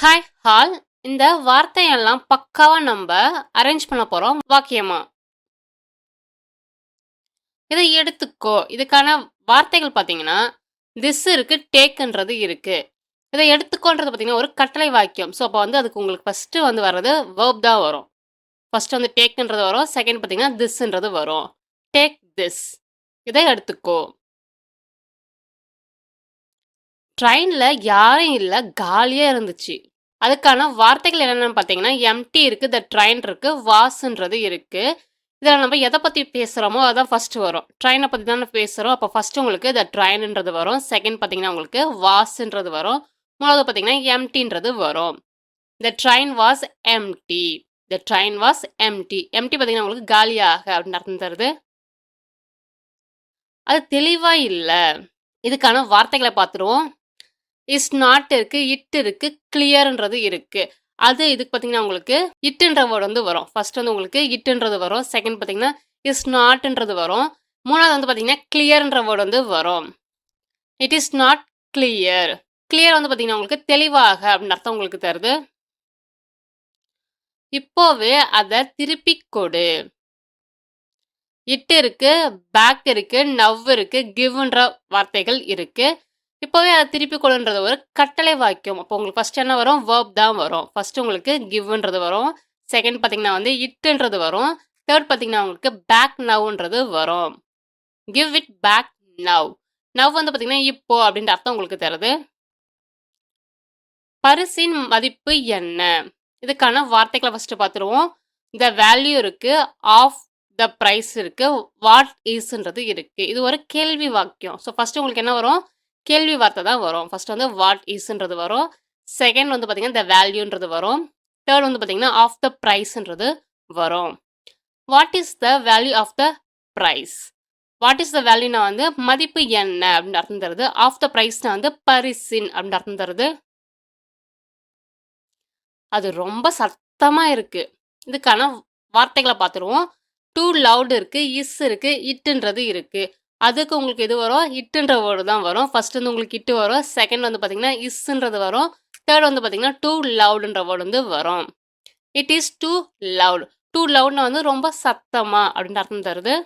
Hi hall. இந்த வார்த்தையெல்லாம் பக்காவா நம்ம அரேஞ்ச் பண்ண போறோம் வாக்கியமா. இதை எடுத்துக்கோ. இதுக்கான வார்த்தைகள் பார்த்தீங்கன்னா, திஸ் இருக்கு, டேக்ன்றது இருக்கு. இதை எடுத்துக்கோன்றது பார்த்தீங்கன்னா ஒரு கட்டளை வாக்கியம். ஸோ அப்போ வந்து அதுக்கு உங்களுக்கு ஃபர்ஸ்ட் வந்து வர்றது வேர்ப் தான் வரும். ஃபர்ஸ்ட் வந்து டேக்ன்றது வரும். செகண்ட் பார்த்தீங்கன்னா திஸ்ன்றது வரும். Take this. இதை எடுத்துக்கோ. ட்ரெயின்ல யாரும் இல்ல, காலியா இருந்துச்சு. அதுக்கான வார்த்தைகள் என்னென்னு பார்த்தீங்கன்னா, எம்டி இருக்கு, த ட்ரெயின் இருக்கு, வாஸ்ன்றது இருக்கு. இதில் நம்ம எதை பற்றி பேசுகிறோமோ அதான் ஃபர்ஸ்ட் வரும். ட்ரெயினை பற்றி தானே பேசுகிறோம். அப்போ ஃபர்ஸ்ட் உங்களுக்கு த ட்ரெயின்ன்றது வரும். செகண்ட் பார்த்தீங்கன்னா உங்களுக்கு வாஸ்ன்றது வரும். மூணாவது பார்த்தீங்கன்னா எம்டின்றது வரும். The train was empty. The train was empty. Empty பார்த்தீங்கன்னா உங்களுக்கு காலியாக அப்படின்னு அர்த்தம் தருது. அது தெளிவாக இல்லை. இதுக்கான வார்த்தைகளை பார்த்துருவோம். இஸ் நாட் இருக்கு, இட் இருக்கு, கிளியர்ன்றது இருக்கு. அது இதுக்கு பார்த்தீங்கன்னா உங்களுக்கு இட்டுன்ற வேர்டு வந்து வரும். ஃபர்ஸ்ட் வந்து உங்களுக்கு இட்டுன்றது வரும். செகண்ட் பார்த்தீங்கன்னா இஸ் நாட்ன்றது வரும். மூணாவது வந்து பார்த்தீங்கன்னா கிளியர்ன்ற வேர்டு வந்து வரும். It is not clear. Clear வந்து பார்த்தீங்கன்னா உங்களுக்கு தெளிவாக அப்படின்னு அர்த்தம் உங்களுக்கு தருது. இப்போவே அதை திருப்பி கொடு. இட் இருக்கு, பேக் இருக்கு, நவ் இருக்கு, கிவ்ன்ற வார்த்தைகள் இருக்கு. இப்போவே அதை திருப்பி கொடுன்றது ஒரு கட்டளை வாக்கியம். அப்போ உங்களுக்கு ஃபர்ஸ்ட் என்ன வரும்? வேர்ப் தான் வரும். ஃபர்ஸ்ட் உங்களுக்கு கிவ்ன்றது வரும். செகண்ட் பார்த்தீங்கன்னா வந்து இட்டுன்றது வரும். தேர்ட் பார்த்தீங்கன்னா உங்களுக்கு பேக் நவ்ன்றது வரும். Give it back now. Now வந்து பார்த்தீங்கன்னா இப்போ அப்படின்ற அர்த்தம் உங்களுக்கு தருது. பரிசின் மதிப்பு என்ன? இதுக்கான வார்த்தைகளை ஃபர்ஸ்ட் பார்த்துருவோம். த வேல்யூ இருக்கு, ஆஃப் த ப்ரைஸ் இருக்கு, வாட் இஸ்ன்றது இருக்கு. இது ஒரு கேள்வி வாக்கியம். ஸோ ஃபர்ஸ்ட் உங்களுக்கு என்ன வரும்? கேள்வி வார்த்தை தான் வரும். ஃபர்ஸ்ட் வந்து வாட் இஸ்ன்றது வரும். செகண்ட் வந்து பார்த்தீங்கன்னா த வேல்யூன்றது வரும். தேர்ட் வந்து பார்த்தீங்கன்னா ஆஃப் த ப்ரைஸ்ன்றது வரும். What is the value of the price? What is the வேல்யூனா வந்து மதிப்பு என்ன அப்படின்னு அர்த்தம் தருது. ஆஃப் த ப்ரைஸ்னா வந்து பரிசின் அப்படின்னு அர்த்தம் தருது. அது ரொம்ப சத்தமா இருக்கு. இதுக்கான வார்த்தைகளை பார்த்துருவோம். டூ லவுட் இருக்கு, இஸ் இருக்கு, இட்டுன்றது இருக்கு. அதுக்கு உங்களுக்கு எது வரும்? இட்டுன்ற வேர்டு தான் வரும். ஃபர்ஸ்ட் வந்து உங்களுக்கு இட்டு வரும். செகண்ட் வந்து பார்த்தீங்கன்னா இஸ்ன்றது வரும். தேர்ட் வந்து பார்த்தீங்கன்னா டூ லவுடுன்ற வேர்டு வந்து வரும். It is too loud. Too லவுட்னா வந்து ரொம்ப சத்தமா அப்படின்னு அர்த்தம் தருது.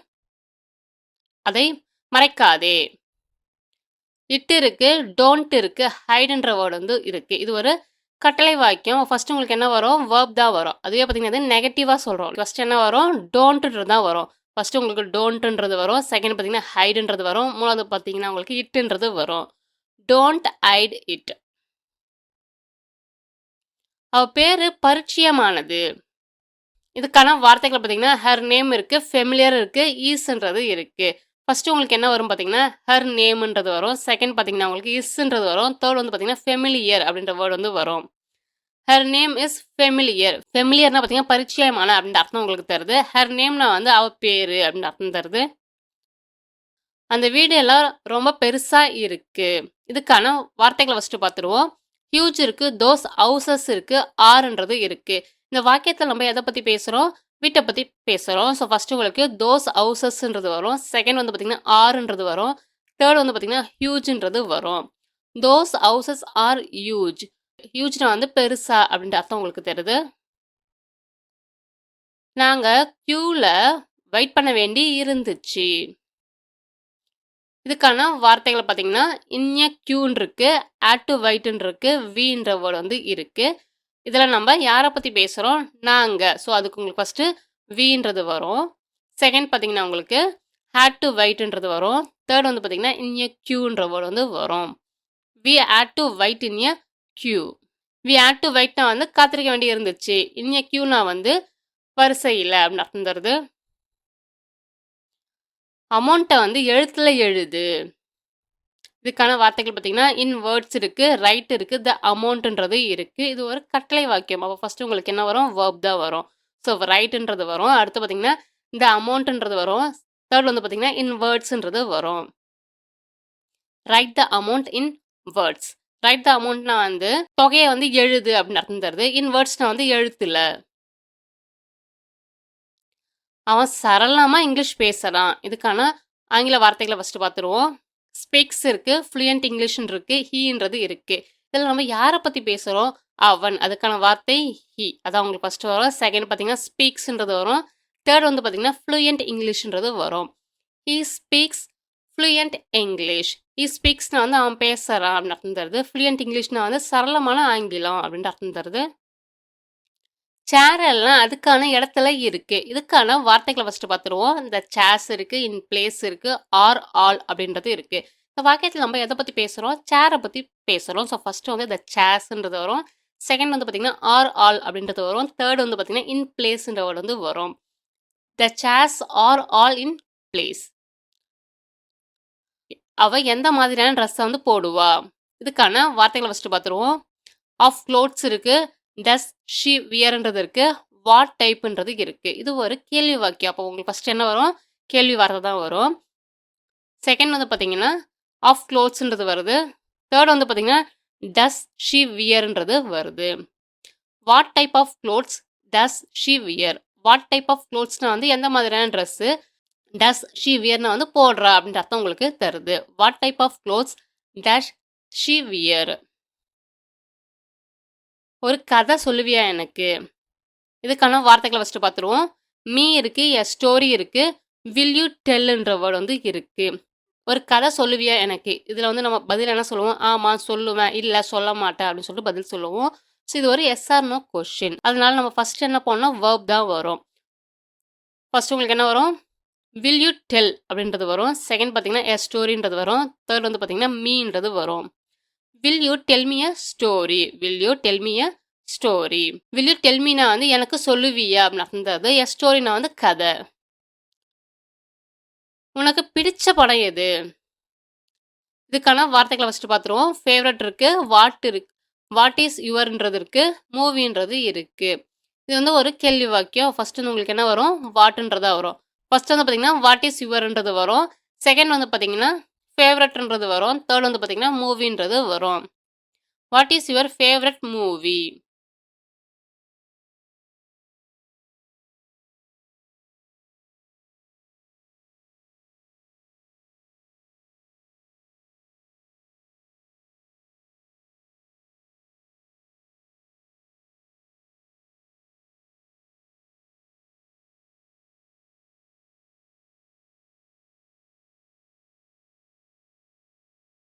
அதை மறைக்காதே. இட் இருக்கு, டோன்ட் இருக்கு, ஹைடுன்ற வேர்டு வந்து இருக்கு. இது ஒரு கட்டளை வாக்கியம். ஃபர்ஸ்ட் உங்களுக்கு என்ன வரும்? வேர்ப் தான் வரும். அதுவே பார்த்தீங்கன்னா நெகட்டிவாக சொல்கிறோம். ஃபர்ஸ்ட் என்ன வரும்? டோன்ட்ன்றது தான் வரும். ஃபர்ஸ்ட் உங்களுக்கு டோன்ட்ன்றது வரும். செகண்ட் பார்த்தீங்கன்னா ஹைடுன்றது வரும். மூணாவது பார்த்தீங்கன்னா உங்களுக்கு இட்டுன்றது வரும். Don't height it. அவ பேரு பரிச்சயமானது. இதுக்கான வார்த்தைகள் பார்த்தீங்கன்னா ஹர் நேம் இருக்கு, ஃபெமிலியர் இருக்கு, ஈஸ்ன்றது இருக்கு. ஃபர்ஸ்ட் உங்களுக்கு என்ன வரும் பார்த்தீங்கன்னா ஹர் நேம்ன்றது வரும். செகண்ட் பார்த்தீங்கன்னா உங்களுக்கு இஸ்ன்றது வரும். தேர்ட் வந்து பார்த்தீங்கன்னா ஃபெமிலியர் அப்படின்ற வேர்டு வந்து வரும். Her name is familiar. ஃபெமிலியர்னா பார்த்தீங்கன்னா பரிச்சயமான அப்படின்ற அர்த்தம் உங்களுக்கு தருது. ஹர் நேம்னா வந்து அவ பேரு அப்படின்னு அர்த்தம் தருது. அந்த வீடு எல்லாம் ரொம்ப பெருசா இருக்கு. இதுக்கான வார்த்தைகளை ஃபர்ஸ்ட் பார்த்துருவோம். ஹியூஜ் இருக்கு, தோஸ் ஹவுசஸ் இருக்கு, ஆர்ன்றது இருக்கு. இந்த வாக்கியத்தில் நம்ம எதை பற்றி பேசுகிறோம்? வீட்டை பற்றி பேசுகிறோம். ஸோ ஃபர்ஸ்ட் உங்களுக்கு தோஸ் ஹவுசஸ்ன்றது வரும். செகண்ட் வந்து பார்த்தீங்கன்னா ஆர்ன்றது வரும். தேர்ட் வந்து பார்த்தீங்கன்னா ஹியூஜ்ன்றது வரும். Those houses are huge. ஹியூஜ்னா வந்து பெருசா அப்படின்ற அர்த்தம் உங்களுக்கு தெரியுது. நாங்கள் க்யூவில் வெயிட் பண்ண வேண்டி இருந்துச்சு. இதுக்கான வார்த்தைகளை பார்த்தீங்கன்னா இன்ய க்யூன்னு இருக்கு, ஆட் டு வெயிட்ன்னு இருக்கு, வின்ற வேர்டு வந்து இருக்கு. இதில் நம்ம யாரை பற்றி பேசுகிறோம்? நாங்கள். ஸோ அதுக்கு உங்களுக்கு ஃபஸ்ட்டு வின்றது வரும். செகண்ட் பார்த்தீங்கன்னா உங்களுக்கு ஹேட் டு வெயிட்ன்றது வரும். தேர்ட் வந்து பார்த்தீங்கன்னா இன்ய க்யூன்ற வேர்டு வந்து வரும். We had to wait in a queue. We had to வெயிட்னா வந்து காத்திருக்க வேண்டி இருந்துச்சு. இன்ய க்யூனா வந்து வரிசை இல்லை அப்படின்னு அர்த்தம் தருது. அமௌண்ட்டை வந்து எழுத்துல எழுது. இதுக்கான வார்த்தைகள் பார்த்தீங்கன்னா இன் வேர்ட்ஸ் இருக்கு, ரைட் இருக்கு, த அமௌண்ட்ன்றது இருக்கு. இது ஒரு கட்டளை வாக்கியம். அப்போ ஃபர்ஸ்ட் உங்களுக்கு என்ன வரும்? வேர்ப் தான் வரும். ஸோ ரைட்ன்றது வரும். அடுத்து பார்த்தீங்கன்னா இந்த அமௌண்ட்ன்றது வரும். தேர்ட் வந்து பார்த்தீங்கன்னா இன் வேர்ட்ஸ்ன்றது வரும். Write the amount in words. Write the அமௌண்ட்னா வந்து தொகையை வந்து எழுது அப்படின்னு அர்த்தம் தருது. இன் வேர்ட்ஸ்னா வந்து எழுத்துல. அவன் சரளமாக இங்கிலீஷ் பேசுகிறான். இதுக்கான ஆங்கில வார்த்தைகளை ஃபஸ்ட்டு பார்த்துருவோம். ஸ்பீக்ஸ் இருக்குது, ஃப்ளூயண்ட் இங்கிலீஷ்னு இருக்குது, ஹீன்றது இருக்குது. இதில் நம்ம யாரை பற்றி பேசுகிறோம்? அவன். அதுக்கான வார்த்தை ஹி. அதான் உங்களுக்கு ஃபர்ஸ்ட் வரும். செகண்ட் பார்த்தீங்கன்னா ஸ்பீக்ஸ்ன்றது வரும். தேர்ட் வந்து பார்த்தீங்கன்னா ஃப்ளூயன்ட் இங்கிலீஷ்ன்றது வரும். He speaks fluent English. He ஸ்பீக்ஸ்னா வந்து அவன் பேசுறான் அப்படின்னு அர்த்தம் தருது. ஃப்ளூயன்ட் இங்கிலீஷ்னா வந்து சரளமான ஆங்கிலம் அப்படின்ட்டு அர்த்தம் தருது. சேர் எல்லாம் அதுக்கான இடத்துல இருக்கு. இதுக்கான வார்த்தைகள ஃபர்ஸ்ட்டு பார்த்துருவோம். இந்த சேர்ஸ் இருக்கு, இன் பிளேஸ் இருக்கு, ஆர், ஆல் அப்படின்றது இருக்கு. இந்த வாக்கியத்துல நம்ம எத பத்தி பேசுறோம்? சேர பத்தி பேசுறோம். ஸோ ஃபர்ஸ்ட்டு வந்து இந்த சேர்ஸ்ன்றது வரும். செகண்ட் வந்து பார்த்தீங்கன்னா, ஆர், ஆல் அப்படின்றது வரும். தேர்ட் வந்து பார்த்தீங்கன்னா, இன் பிளேஸ்ன்ற வேர்ட் வந்து வரும். The chairs are all in place. அவ எந்த மாதிரியான ட்ரெஸ்ஸ வந்து போடுவா? இதுக்கான வார்த்தைகள ஃபர்ஸ்ட்டு பார்த்துருவோம். ஆஃப் க்ளோத்ஸ் இருக்கு. டஸ் ஷி வியர்ன்றது இருக்கு. வாட் டைப்ன்றது இருக்கு. இது ஒரு கேள்வி வாக்கியம். அப்போ உங்களுக்கு ஃபர்ஸ்ட் என்ன வரும்? கேள்வி வார்த்தை தான் வரும். செகண்ட் வந்து பார்த்தீங்கன்னா, ஆஃப் க்ளோத்ஸ்ன்றது வருது. தேர்ட் வந்து பார்த்தீங்கன்னா, டஸ் ஷி வியர்ன்றது வருது. What type of clothes does she wear? What type of க்ளோத்ஸ்னா வந்து எந்த மாதிரியான ட்ரெஸ்ஸு? டஸ் ஷி வியர்னா வந்து போடுறா அப்படின்ற அர்த்தம் உங்களுக்கு தருது. What type of clothes does she wear? ஒரு கதை சொல்லுவியா எனக்கு? இதுக்கான வார்த்தைகள ஃபர்ஸ்ட்டு பார்த்துருவோம். மீ இருக்கு, எ ஸ்டோரி இருக்கு, வில் யூ டெல்லுன்ற வேர்ட் வந்து இருக்கு. ஒரு கதை சொல்லுவியா எனக்கு? இதில வந்து நம்ம பதில் என்ன சொல்லுவோம்? ஆமா, சொல்லுவேன். இல்ல, சொல்ல மாட்டேன் அப்படின்னு சொல்லிட்டு பதில் சொல்லுவோம். ஸோ இது ஒரு எஸ் ஆர் நோ கொஸ்டின். அதனால நம்ம ஃபர்ஸ்ட் என்ன பண்ணணும்? வெர்ப் தான் வரும். ஃபர்ஸ்ட் உங்களுக்கு என்ன வரும்? வில் யூ டெல் அப்படின்றது வரும். செகண்ட் பார்த்தீங்கன்னா, எ ஸ்டோரின்றது வரும். தேர்ட் வந்து பார்த்தீங்கன்னா, மீன்றது வரும். Will you tell me a story? Will you tell me a story? Will you tell Meena வந்து எனக்கு சொல்லுவியா அப்படின்னு அர்த்தம் தருது. எ ஸ்டோரினா வந்து கதை. உனக்கு பிடிச்ச படம் எது? இதுக்கான வார்த்தைகள ஃபர்ஸ்ட்டு பார்த்துருவோம். ஃபேவரைட் இருக்கு, வாட் இஸ் யுவர்ன்றது இருக்கு, மூவின்றது இருக்கு. இது வந்து ஒரு கேள்வி வாக்கியம். ஃபர்ஸ்ட் வந்து உங்களுக்கு என்ன வரும்? வாட்ன்றதா வரும். ஃபர்ஸ்ட் வந்து பார்த்தீங்கன்னா, வாட் இஸ் யுவர்ன்றது வரும். செகண்ட் வந்து பார்த்தீங்கன்னா, ஃபேவரைட்ன்றது வரும். தேர்ட் வந்து பார்த்தீங்கன்னா, மூவின்றது வரும். What is your favourite movie?